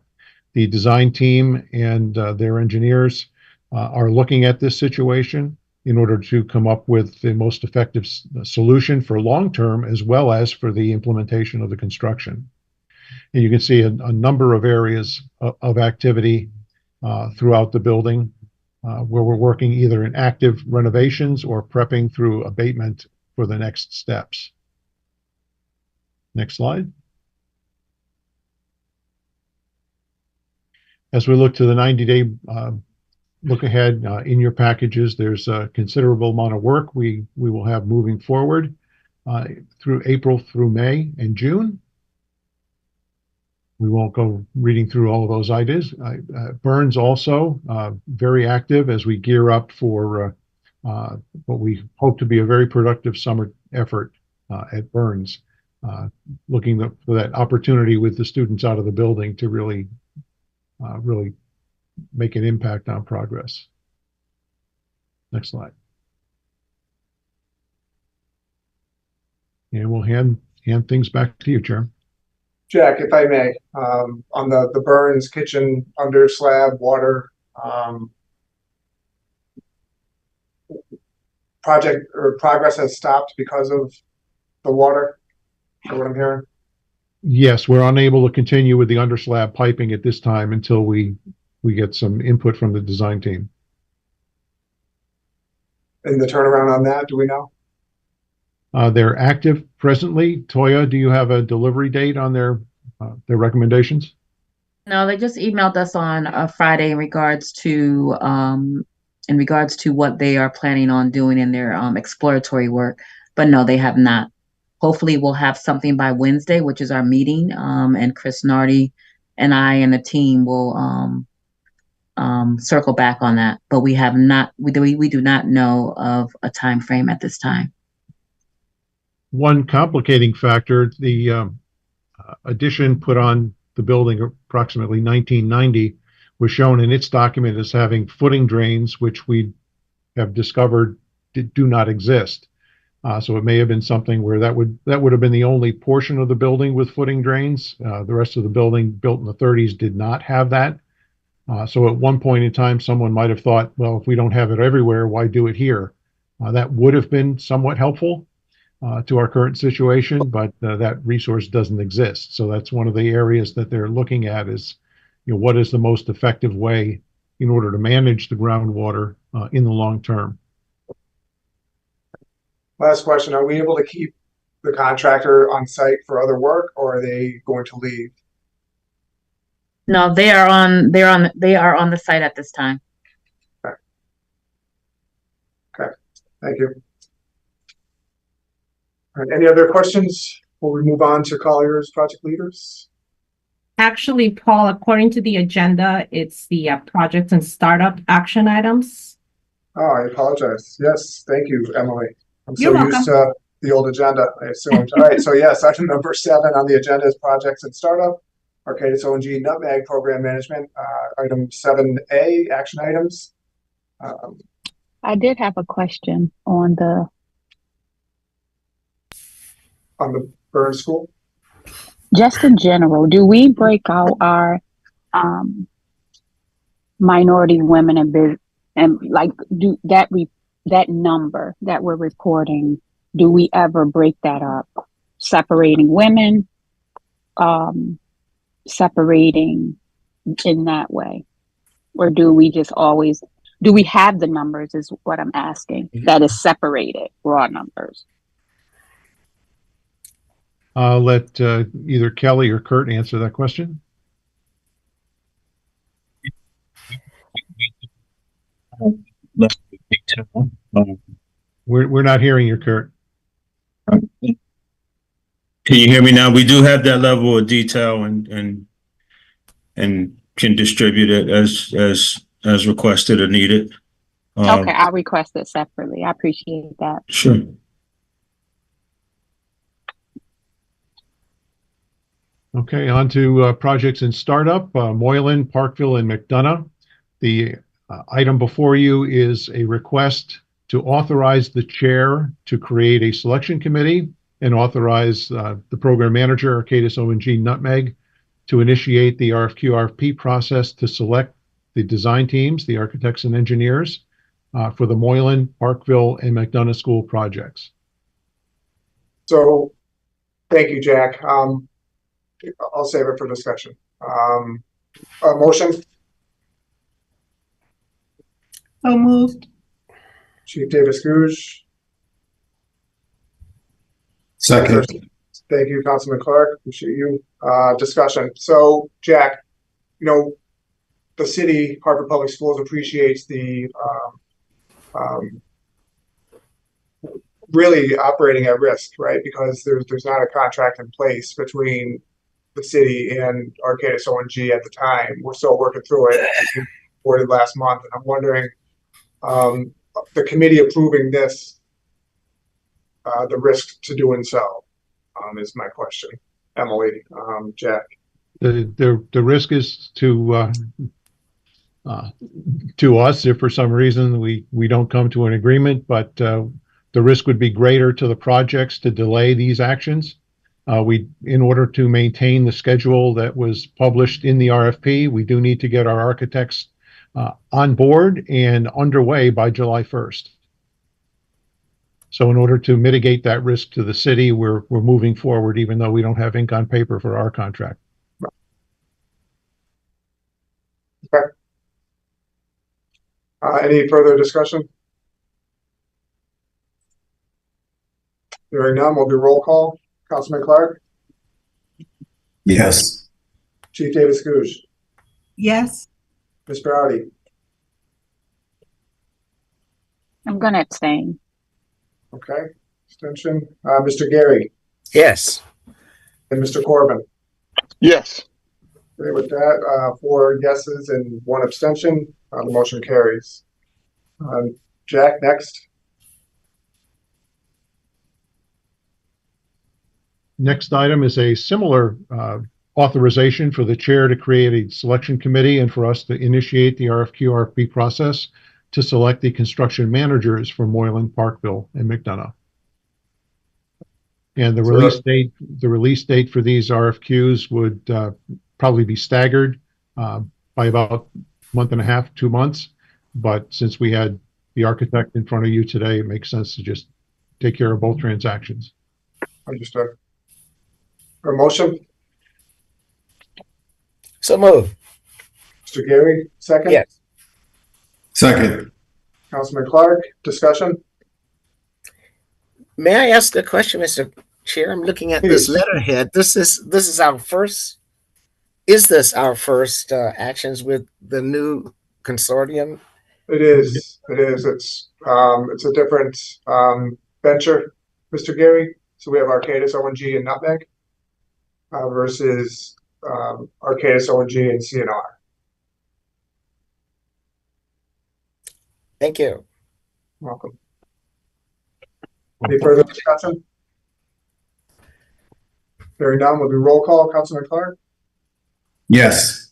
Speaker 7: The design team and their engineers are looking at this situation in order to come up with the most effective solution for long-term as well as for the implementation of the construction. And you can see a number of areas of activity throughout the building where we're working either in active renovations or prepping through abatement for the next steps. Next slide. As we look to the 90-day look ahead in your packages, there's a considerable amount of work we will have moving forward through April through May and June. We won't go reading through all of those ideas. Burns also very active as we gear up for what we hope to be a very productive summer effort at Burns, looking for that opportunity with the students out of the building to really make an impact on progress. Next slide. And we'll hand things back to you, Chair.
Speaker 1: Jack, if I may, on the Burns kitchen under slab water project or progress has stopped because of the water. Is that what I'm hearing?
Speaker 7: Yes, we're unable to continue with the underslab piping at this time until we get some input from the design team.
Speaker 1: And the turnaround on that, do we know?
Speaker 7: They're active presently. Toya, do you have a delivery date on their recommendations?
Speaker 10: No, they just emailed us on a Friday in regards to what they are planning on doing in their exploratory work. But no, they have not. Hopefully we'll have something by Wednesday, which is our meeting. And Chris Nardi and I and the team will circle back on that. But we have not, we do not know of a time frame at this time.
Speaker 7: One complicating factor, the addition put on the building approximately 1990 was shown in its document as having footing drains, which we have discovered do not exist. So it may have been something where that would have been the only portion of the building with footing drains. The rest of the building built in the 30s did not have that. So at one point in time, someone might have thought, well, if we don't have it everywhere, why do it here? That would have been somewhat helpful to our current situation, but that resource doesn't exist. So that's one of the areas that they're looking at is, what is the most effective way in order to manage the groundwater in the long term.
Speaker 1: Last question, are we able to keep the contractor on site for other work, or are they going to leave?
Speaker 10: No, they are on the site at this time.
Speaker 1: Okay. Thank you. All right, any other questions before we move on to Collier's project leaders?
Speaker 8: Actually, Paul, according to the agenda, it's the projects and startup action items.
Speaker 1: Oh, I apologize. Yes, thank you, Emily. I'm
Speaker 4: You're
Speaker 1: so
Speaker 4: welcome.
Speaker 1: used to the old agenda, I assumed. All right, so yes, item number 7 on the agenda is projects and startup. Arcadis O&G Nutmeg Program Management. Item 7A, action items.
Speaker 6: I did have a question on the
Speaker 1: Burns School.
Speaker 6: just in general. Do we break out our minority women and like do that number that we're reporting? Do we ever break that up, separating women, separating in that way, or do we just always? Do we have the numbers? Is what I'm asking. That is separated raw numbers.
Speaker 7: I'll let either Kelly or Kurt answer that question. We're not hearing you, Kurt.
Speaker 11: Can you hear me now? We do have that level of detail and can distribute it as requested or needed.
Speaker 6: Okay, I'll request it separately. I appreciate that.
Speaker 11: Sure.
Speaker 7: Okay, on to projects in startup, Moylan, Parkville, and McDonough. The item before you is a request to authorize the chair to create a selection committee and authorize the program manager, Arcadis O&G Nutmeg, to initiate the RFQ-RFP process to select the design teams, the architects and engineers, for the Moylan, Parkville, and McDonough school projects.
Speaker 1: So, thank you, Jack. I'll save it for discussion. A motion?
Speaker 4: So moved.
Speaker 1: Chief Davis Googe.
Speaker 9: Second.
Speaker 1: Thank you, Councilman Clark. Appreciate you. Discussion. So, Jack, the city, Hartford Public Schools, appreciates the really operating at risk, right? Because there's not a contract in place between the city and Arcadis O&G at the time. We're still working through it. We reported last month, and I'm wondering, the committee approving this, the risk to doing so, is my question. Emily, Jack.
Speaker 7: The risk is to us if for some reason we don't come to an agreement, but the risk would be greater to the projects to delay these actions. In order to maintain the schedule that was published in the RFP, we do need to get our architects on board and underway by July 1st. So in order to mitigate that risk to the city, we're moving forward, even though we don't have ink on paper for our contract.
Speaker 1: Okay. Any further discussion? Hearing none, we'll do roll call. Councilman Clark,
Speaker 9: Yes.
Speaker 1: Chief Davis Googe,
Speaker 4: Yes.
Speaker 1: Ms. Browdy,
Speaker 6: I'm gonna abstain.
Speaker 1: okay, extension, Mr. Gary
Speaker 3: Yes.
Speaker 1: and Mr. Corbin.
Speaker 5: Yes.
Speaker 1: Okay, with that, 4 yeses and 1 abstention, the motion carries. Jack, next.
Speaker 7: Next item is a similar authorization for the chair to create a selection committee and for us to initiate the RFQ/RFP process to select the construction managers for Moylan, Parkville, and McDonough. And the release date for these RFQs would probably be staggered by about a month and a half, 2 months. But since we had the architect in front of you today, it makes sense to just take care of both transactions.
Speaker 1: Understood. A motion,
Speaker 3: So move.
Speaker 1: Mr. Gary, second.
Speaker 3: Yes.
Speaker 9: Second.
Speaker 1: Councilman Clark, discussion.
Speaker 3: May I ask a question, Mr. Chair? I'm looking at this
Speaker 1: Please.
Speaker 3: letterhead. This is our first. Is this our first actions with the new consortium?
Speaker 1: It is. It's a different venture, Mr. Gary. So we have Arcadis, ONG, and Nutmeg versus Arcadis, ONG, and CNR.
Speaker 3: Thank you.
Speaker 1: Welcome. Any further discussion? Hearing none, we'll do roll call. Councilman Clark,
Speaker 9: Yes.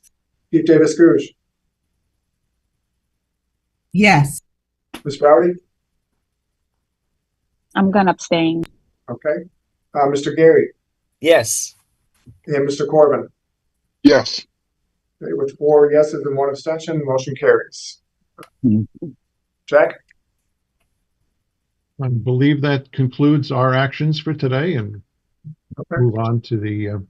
Speaker 1: Chief Davis Googe,
Speaker 4: Yes.
Speaker 1: Ms. Browdy,
Speaker 6: I'm gonna abstain.
Speaker 1: okay, Mr. Gary,
Speaker 3: Yes.
Speaker 1: and Mr. Corbin.
Speaker 5: Yes.
Speaker 1: Okay, with 4 yeses and 1 abstention, the motion carries. Jack?
Speaker 7: I believe that concludes our actions for today, and
Speaker 1: Okay.
Speaker 7: move on to the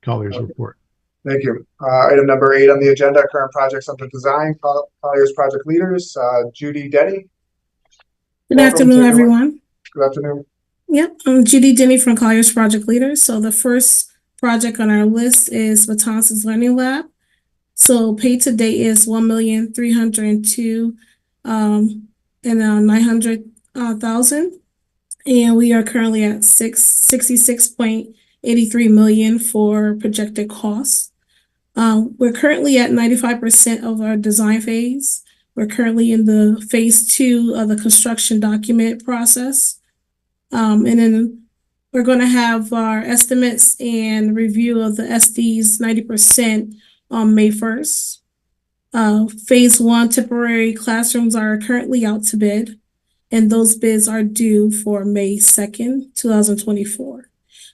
Speaker 7: Collier's report.
Speaker 1: Thank you. Item number 8 on the agenda, current projects under design, Collier's project leaders, Judy Denny.
Speaker 12: Good
Speaker 1: Welcome
Speaker 12: afternoon,
Speaker 1: to-
Speaker 12: everyone.
Speaker 1: Good afternoon.
Speaker 12: Yep, I'm Judy Denny from Collier's Project Leaders. So the first project on our list is Matanzas Learning Lab. So paid to date is $1,302,900,000, and we are currently at 66.83 million for projected costs. We're currently at 95% of our design phase. We're currently in the phase 2 of the construction document process. And then we're going to have our estimates and review of the SDs 90% on May 1st. Phase 1 temporary classrooms are currently out to bid, and those bids are due for May 2nd, 2024.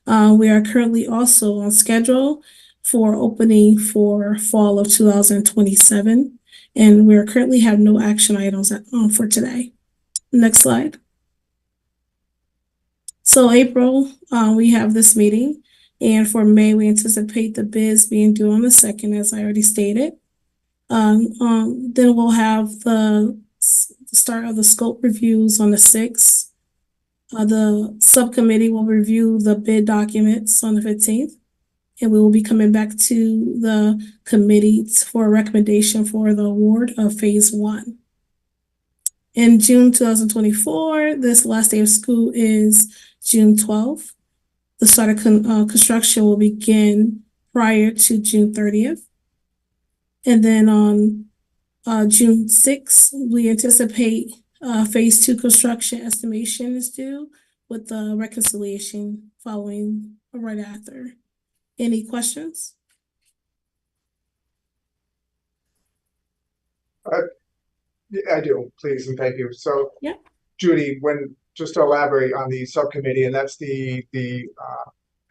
Speaker 12: We are currently also on schedule for opening for fall of 2027, and we currently have no action items for today. Next slide. So April, we have this meeting, and for May, we anticipate the bids being due on the 2nd, as I already stated. Then we'll have the start of the scope reviews on the 6th. The subcommittee will review the bid documents on the 15th, and we will be coming back to the committee for a recommendation for the award of phase 1. In June 2024, this last day of school is June 12th. The start of construction will begin prior to June 30th. And then on June 6th, we anticipate phase 2 construction estimation is due, with the reconciliation following right after. Any questions?
Speaker 1: I do, please, and thank you. So,
Speaker 12: Yep.
Speaker 1: Judy, just to elaborate on the subcommittee, and that's the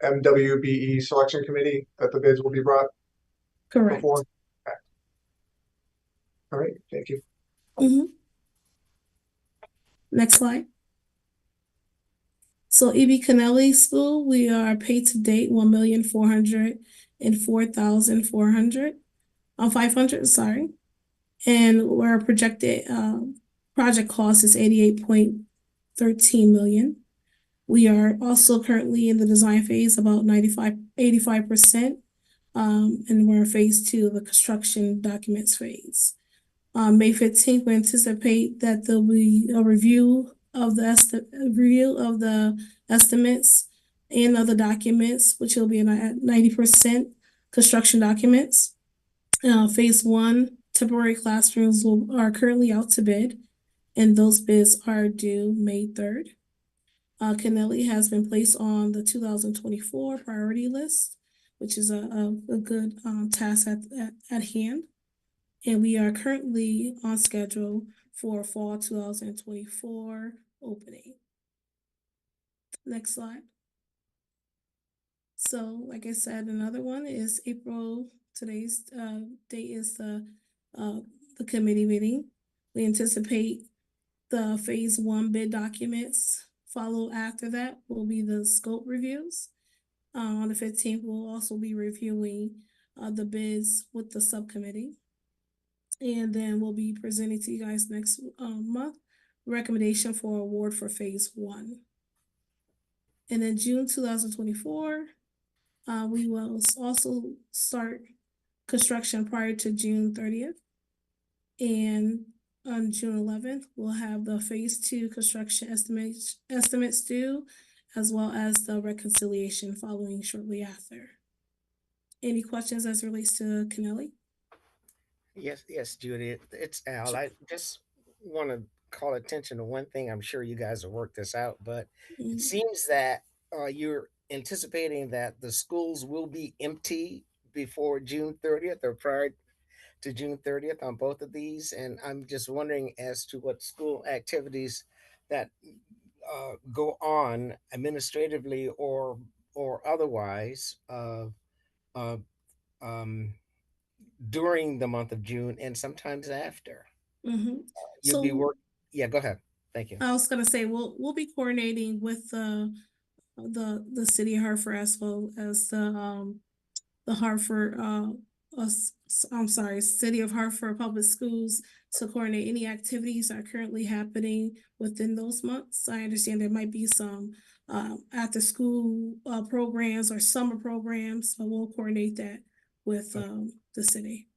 Speaker 1: MWBE selection committee that the bids will be brought
Speaker 12: Correct.
Speaker 1: before? Okay. All right, thank you.
Speaker 12: Mm-hmm. Next slide. So E.B. Kennelly School, we are paid to date $1,404,500, sorry. And our projected project cost is $88.13 million. We are also currently in the design phase, about 85%. And we're in phase 2 of the construction documents phase. May 15th, we anticipate that there'll be a review of the estimates and other documents, which will be at 90% construction documents. Phase 1 temporary classrooms are currently out to bid, and those bids are due May 3rd. Kennelly has been placed on the 2024 priority list, which is a good task at hand. And we are currently on schedule for fall 2024 opening. Next slide. So, like I said, another one is April. Today's date is the committee meeting. We anticipate the phase 1 bid documents. Follow after that will be the scope reviews. On the 15th, we'll also be reviewing the bids with the subcommittee. And then we'll be presenting to you guys next month recommendation for award for phase 1. And in June 2024, we will also start construction prior to June 30th. And on June 11th, we'll have the phase 2 construction estimates due, as well as the reconciliation following shortly after. Any questions as it relates to Kennelly?
Speaker 3: Yes, Judy. It's Al. I just want to call attention to one thing. I'm sure you guys have worked this out, but it seems that you're anticipating that the schools will be empty before June 30th or prior to June 30th on both of these. And I'm just wondering as to what school activities that go on administratively or otherwise uh, um, during the month of June and sometimes after.
Speaker 12: Mm-hmm.
Speaker 3: You'll be work. Yeah, go ahead. Thank you.
Speaker 12: I was gonna say we'll be coordinating with the city of Hartford as well as the Hartford I'm sorry, City of Hartford Public Schools to coordinate any activities that are currently happening within those months. I understand there might be some after school programs or summer programs, so we'll coordinate that with the city.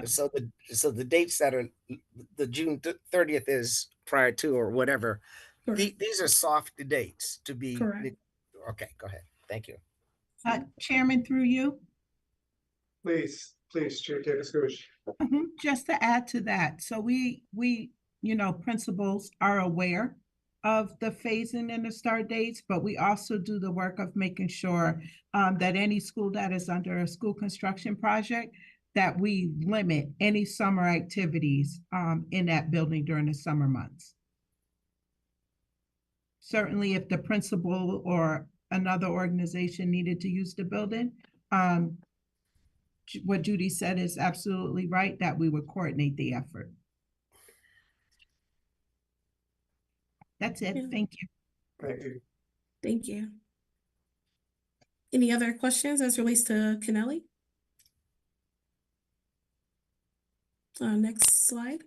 Speaker 3: So the dates that are the June 30th is prior to or whatever. These are soft dates to be.
Speaker 12: Correct.
Speaker 3: Okay, go ahead. Thank you.
Speaker 4: Chairman, through you.
Speaker 1: Please, Chair Davis-Gooch.
Speaker 4: Just to add to that, so we principals are aware of the phasing and the start dates, but we also do the work of making sure that any school that is under a school construction project, that we limit any summer activities in that building during the summer months. Certainly, if the principal or another organization needed to use the building, what Judy said is absolutely right, that we would coordinate the effort. That's it.
Speaker 12: Yeah.
Speaker 4: Thank you.
Speaker 1: Thank you.
Speaker 12: Thank you. Any other questions as relates to Kennelly? Next slide.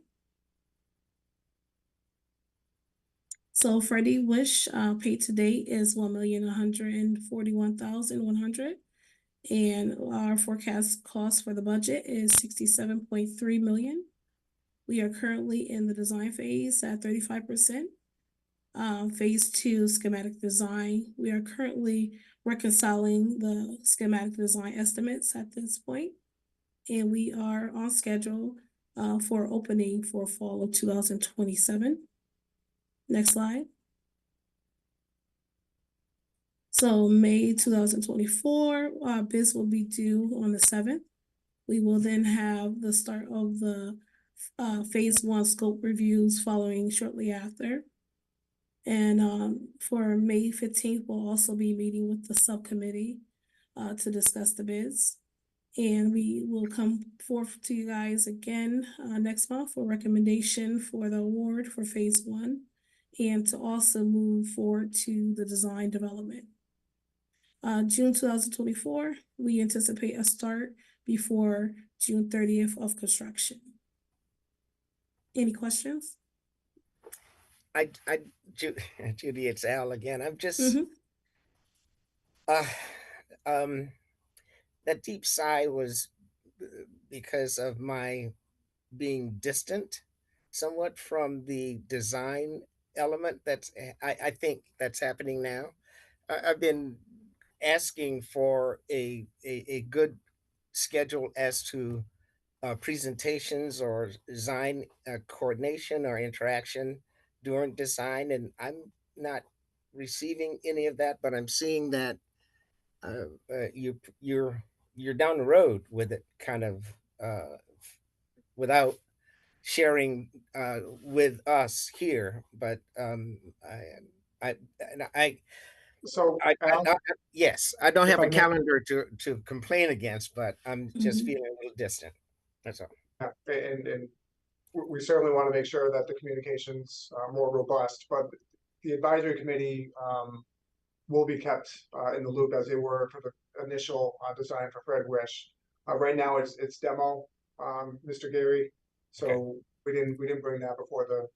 Speaker 12: So Freddie Wish paid to date is $1,141,100. And our forecast cost for the budget is $67.3 million. We are currently in the design phase at 35%. Phase 2 schematic design. We are currently reconciling the schematic design estimates at this point. And we are on schedule for opening for fall of 2027. Next slide. So May 2024, bids will be due on the 7th. We will then have the start of the phase 1 scope reviews following shortly after. And for May 15th, we'll also be meeting with the subcommittee to discuss the bids. And we will come forth to you guys again next month for recommendation for the award for phase 1. and to also move forward to the design development. June 2024, we anticipate a start before June 30th of construction. Any questions?
Speaker 3: Judy, it's Al again. I'm just, that deep sigh was because of my being distant somewhat from the design element I think that's happening now. I've been asking for a good schedule as to presentations or design coordination or interaction during design, and I'm not receiving any of that. But I'm seeing that you're down the road with it, kind of without sharing with us here. But
Speaker 1: So, Al,
Speaker 3: yes, I don't
Speaker 1: if
Speaker 3: have
Speaker 1: I
Speaker 3: a
Speaker 1: may,
Speaker 3: calendar to complain against, but I'm just feeling a little distant. That's all.
Speaker 1: and we certainly want to make sure that the communications are more robust, but the advisory committee will be kept in the loop as they were for the initial design for Fred Wish. Right now it's demo, Mr. Gary. So we didn't bring that before the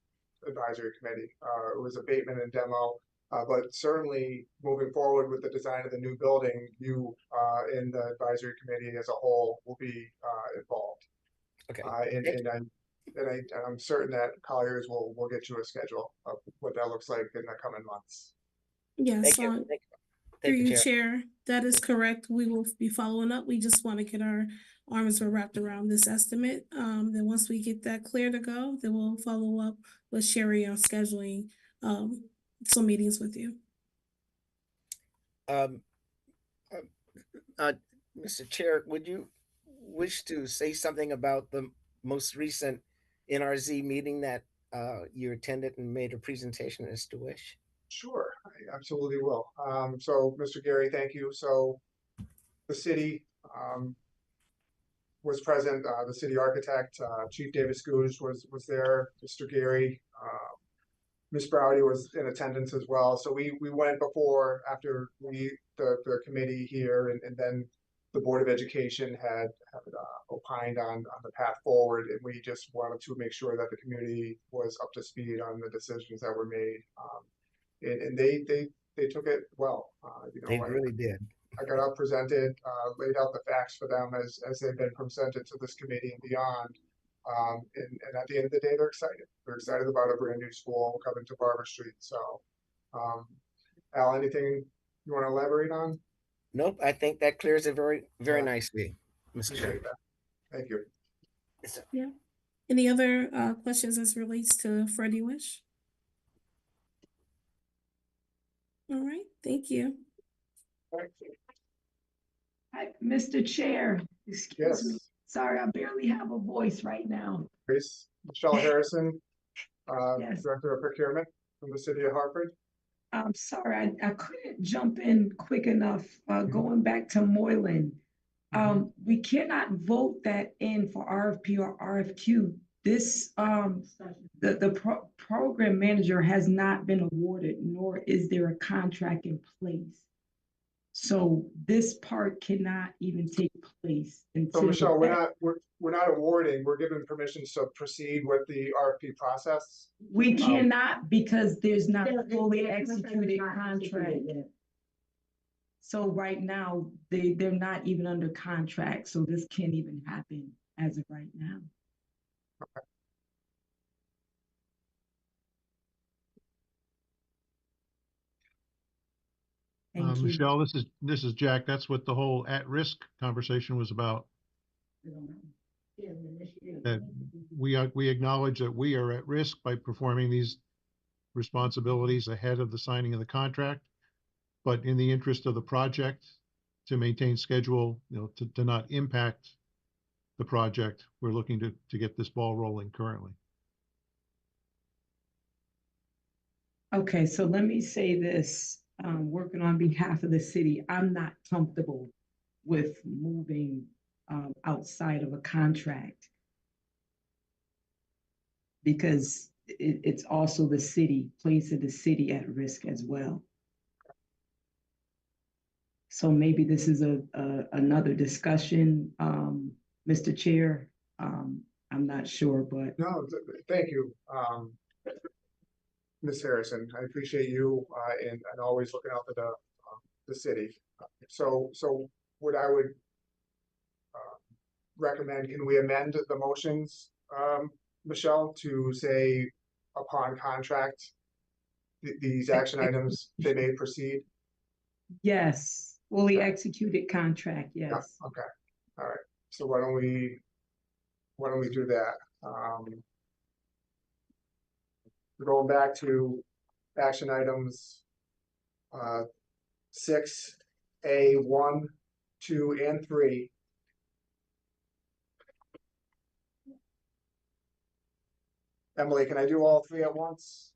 Speaker 1: advisory committee. It was abatement and demo. But certainly moving forward with the design of the new building, you in the advisory committee as a whole will be involved.
Speaker 3: Okay.
Speaker 1: I'm certain that Colliers will get you a schedule of what that looks like in the coming months.
Speaker 12: Yes,
Speaker 3: Thank
Speaker 12: through
Speaker 3: you,
Speaker 12: you, Chair. That is correct. We will be following up. We just want to get our arms wrapped around this estimate. Then once we get that clear to go, then we'll follow up with Sherry on scheduling some meetings with you.
Speaker 3: Mr. Chair, would you wish to say something about the most recent NRZ meeting that you attended and made a presentation as to wish?
Speaker 1: Sure, I absolutely will. So, Mr. Gary, thank you. So, the city was present. The city architect, Chief Davis Gouge, was there. Mr. Gary, Ms. Browdy was in attendance as well. So we went before, after the committee here, and then the Board of Education had opined on the path forward, and we just wanted to make sure that the community was up to speed on the decisions that were made. And they took it well.
Speaker 3: They really did.
Speaker 1: I got up, presented, laid out the facts for them as they've been presented to this committee and beyond. And at the end of the day, they're excited. They're excited about a brand new school coming to Barber Street. So, Al, anything you want to elaborate on?
Speaker 3: Nope, I think that clears it very nicely, Mr. Chair.
Speaker 1: Thank you.
Speaker 12: Yeah. Any other questions as relates to Freddie Wish? All right, thank you.
Speaker 13: Hi, Mr. Chair, excuse me. Sorry, I barely have a voice right now.
Speaker 1: Grace, Michelle Harrison,
Speaker 13: Yes.
Speaker 1: Director of Procurement from the City of Hartford.
Speaker 13: I'm sorry, I couldn't jump in quick enough. Going back to Moylan, we cannot vote that in for RFP or RFQ. This the program manager has not been awarded, nor is there a contract in place. So this part cannot even take place until.
Speaker 1: So Michelle, we're not awarding. We're given permissions to proceed with the RFP process.
Speaker 13: We cannot because there's not a fully executed contract. So right now they're not even under contract. So this can't even happen as of right now.
Speaker 1: Okay.
Speaker 7: Michelle, this is Jack. That's what the whole at-risk conversation was about. That we acknowledge that we are at risk by performing these responsibilities ahead of the signing of the contract, but in the interest of the project, to maintain schedule, to not impact the project, we're looking to get this ball rolling currently.
Speaker 13: Okay, so let me say this. Working on behalf of the city, I'm not comfortable with moving outside of a contract because it's also the city, placing the city at risk as well. So maybe this is another discussion, Mr. Chair. I'm not sure, but
Speaker 1: No, thank you, Ms. Harrison. I appreciate you and always looking out for the city. So what I would recommend, can we amend the motions, Michelle, to say upon contract, these action items, they may proceed?
Speaker 13: yes, fully executed contract, yes.
Speaker 1: Yeah, okay, all right. So why don't we do that? We're going back to action items 6A, 1, 2, and 3. Emily, can I do all 3 at once?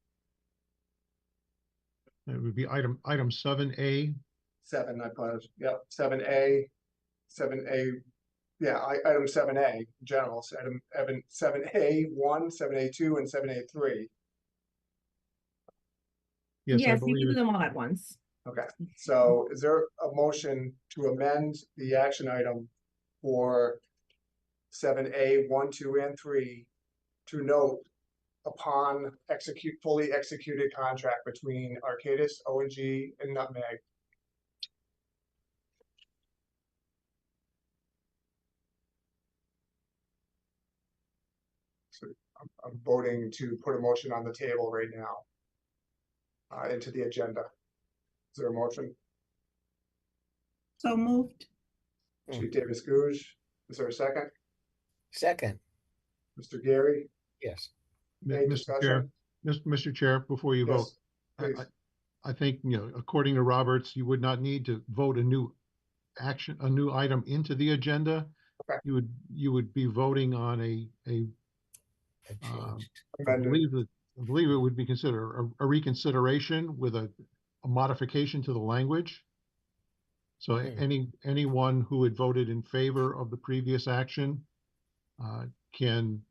Speaker 7: It would be item 7A.
Speaker 1: 7, I apologize. Yep, 7A, yeah, item 7A, general, item 7A1, 7A2, and 7A3.
Speaker 7: Yes, I
Speaker 8: Yes, you can
Speaker 7: believe
Speaker 8: do
Speaker 7: it.
Speaker 8: them all at once.
Speaker 1: Okay, so is there a motion to amend the action item for 7A, 1, 2, and 3 to note upon fully executed contract between Arcadis, O&G, and Nutmeg? So I'm voting to put a motion on the table right now into the agenda. Is there a motion?
Speaker 4: So moved.
Speaker 1: Chief Davis Gouge, is there a second?
Speaker 3: Second.
Speaker 1: Mr. Gary?
Speaker 3: Yes.
Speaker 1: Any
Speaker 7: Mr. Chair,
Speaker 1: discussion?
Speaker 7: Mr. Chair, before you vote,
Speaker 1: Yes, please.
Speaker 7: I think, according to Roberts, you would not need to vote a new item into the agenda.
Speaker 1: Okay.
Speaker 7: You would be voting on I believe it would be considered a reconsideration with a modification to the language. So anyone who had voted in favor of the previous action can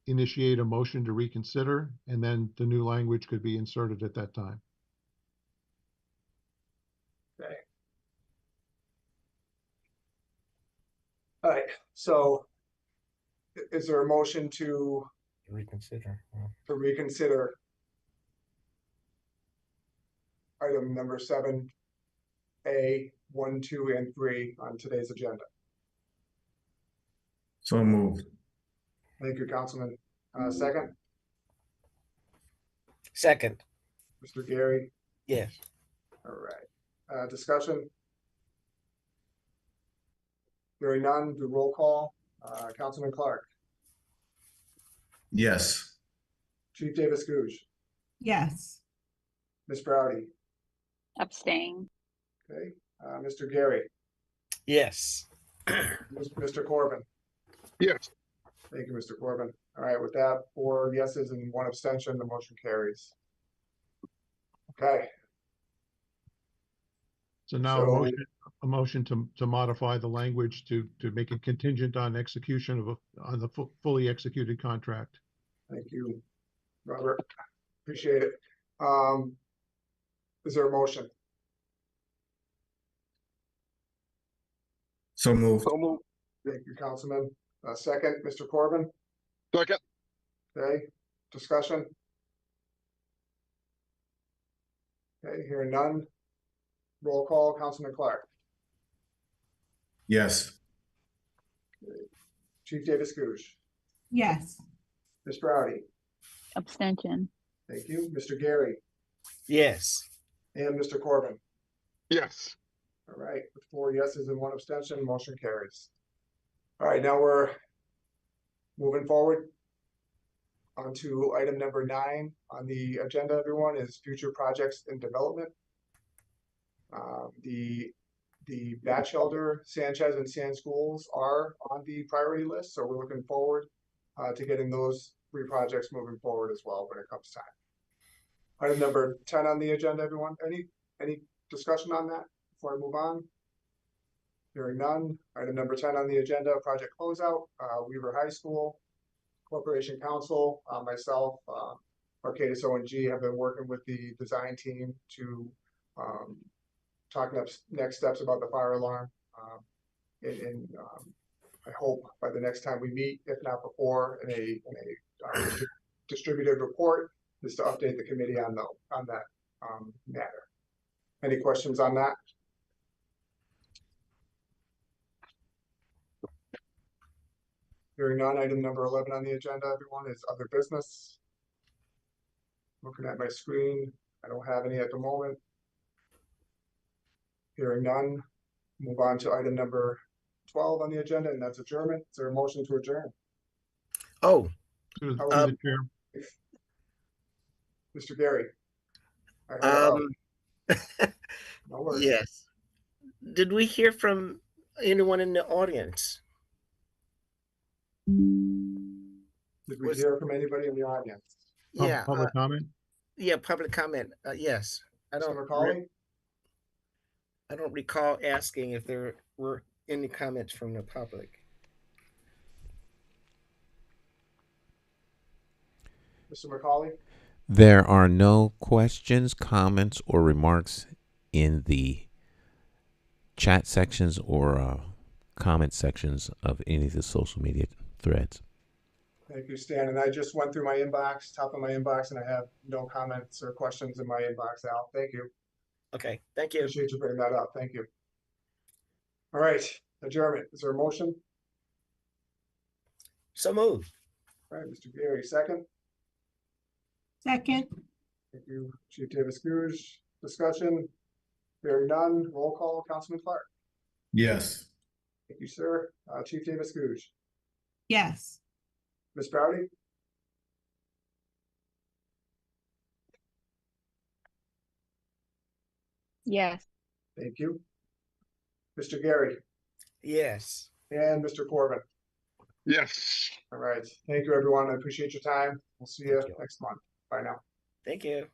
Speaker 7: initiate a motion to reconsider, and then the new language could be inserted at that time.
Speaker 1: Okay. All right, so is there a motion to
Speaker 3: Reconsider.
Speaker 1: reconsider item number 7A, 1, 2, and 3 on today's agenda?
Speaker 9: So moved.
Speaker 1: Thank you, Councilman. Second,
Speaker 3: Second.
Speaker 1: Mr. Gary.
Speaker 3: Yes.
Speaker 1: All right. Discussion? Hearing none, do roll call. Councilman Clark.
Speaker 9: Yes.
Speaker 1: Chief Davis Gouge.
Speaker 4: Yes.
Speaker 1: Ms. Browdy.
Speaker 6: Abstain.
Speaker 1: Okay. Mr. Gary.
Speaker 3: Yes.
Speaker 1: Mr. Corbin.
Speaker 5: Yes.
Speaker 1: Thank you, Mr. Corbin. All right, with that, 4 yeses and 1 abstention, the motion carries. Okay.
Speaker 7: So now a motion to modify the language to make it contingent on execution on the fully executed contract.
Speaker 1: Thank you, Robert. Appreciate it. Is there a motion?
Speaker 9: So moved.
Speaker 5: So moved.
Speaker 1: Thank you, Councilman. Second, Mr. Corbin.
Speaker 5: Second.
Speaker 1: Okay, discussion? Okay, hearing none. Roll call, Councilman Clark.
Speaker 9: Yes.
Speaker 1: Chief Davis Gouge.
Speaker 4: Yes.
Speaker 1: Ms. Browdy.
Speaker 6: Abstention.
Speaker 1: Thank you. Mr. Gary.
Speaker 3: Yes.
Speaker 1: And Mr. Corbin.
Speaker 5: Yes.
Speaker 1: All right, with 4 yeses and 1 abstention, motion carries. All right, now we're moving forward on to item number 9 on the agenda, everyone, is future projects in development. The Batchelder, Sanchez, and Sand schools are on the priority list, so we're looking forward to getting those 3 projects moving forward as well when it comes time. Item number 10 on the agenda, everyone. Any discussion on that before I move on? Hearing none. Item number 10 on the agenda, project closeout, Weaver High School. Corporation Council, myself, Arcadis O&G have been working with the design team to talk next steps about the fire alarm. I hope by the next time we meet, if not before, in a distributed report, is to update the committee on that matter. Any questions on that? Hearing none, item number 11 on the agenda, everyone, is other business. Looking at my screen, I don't have any at the moment. Hearing none, move on to item number 12 on the agenda, and that's adjournment. Is there a motion to adjourn?
Speaker 3: Oh,
Speaker 7: Through the chair.
Speaker 1: Mr. Gary. I heard no worries.
Speaker 3: yes. Did we hear from anyone in the audience?
Speaker 1: Did we hear from anybody in the audience?
Speaker 3: Yeah.
Speaker 7: Public comment?
Speaker 3: Yeah, public comment. Yes. I don't recall asking if there were any comments from the public.
Speaker 1: Mr. McCauley?
Speaker 14: There are no questions, comments, or remarks in the chat sections or comment sections of any of the social media threads.
Speaker 1: Thank you, Stan. And I just went through my inbox, top of my inbox, and I have no comments or questions in my inbox, Al. Thank you.
Speaker 3: Okay, thank you.
Speaker 1: Appreciate you bringing that up. Thank you. All right, adjournment. Is there a motion?
Speaker 3: So moved.
Speaker 1: All right, Mr. Gary, second.
Speaker 4: Second.
Speaker 1: Thank you, Chief Davis Googe. Discussion. Hearing none. Roll call, Councilman Clark.
Speaker 9: Yes.
Speaker 1: Thank you, sir. Chief Davis Googe.
Speaker 4: Yes.
Speaker 1: Ms. Browdy?
Speaker 6: Yes.
Speaker 1: Thank you. Mr. Gary?
Speaker 3: Yes.
Speaker 1: And Mr. Corbin?
Speaker 5: Yes.
Speaker 1: All right. Thank you, everyone. I appreciate your time. We'll see you next month. Bye now.
Speaker 3: Thank you.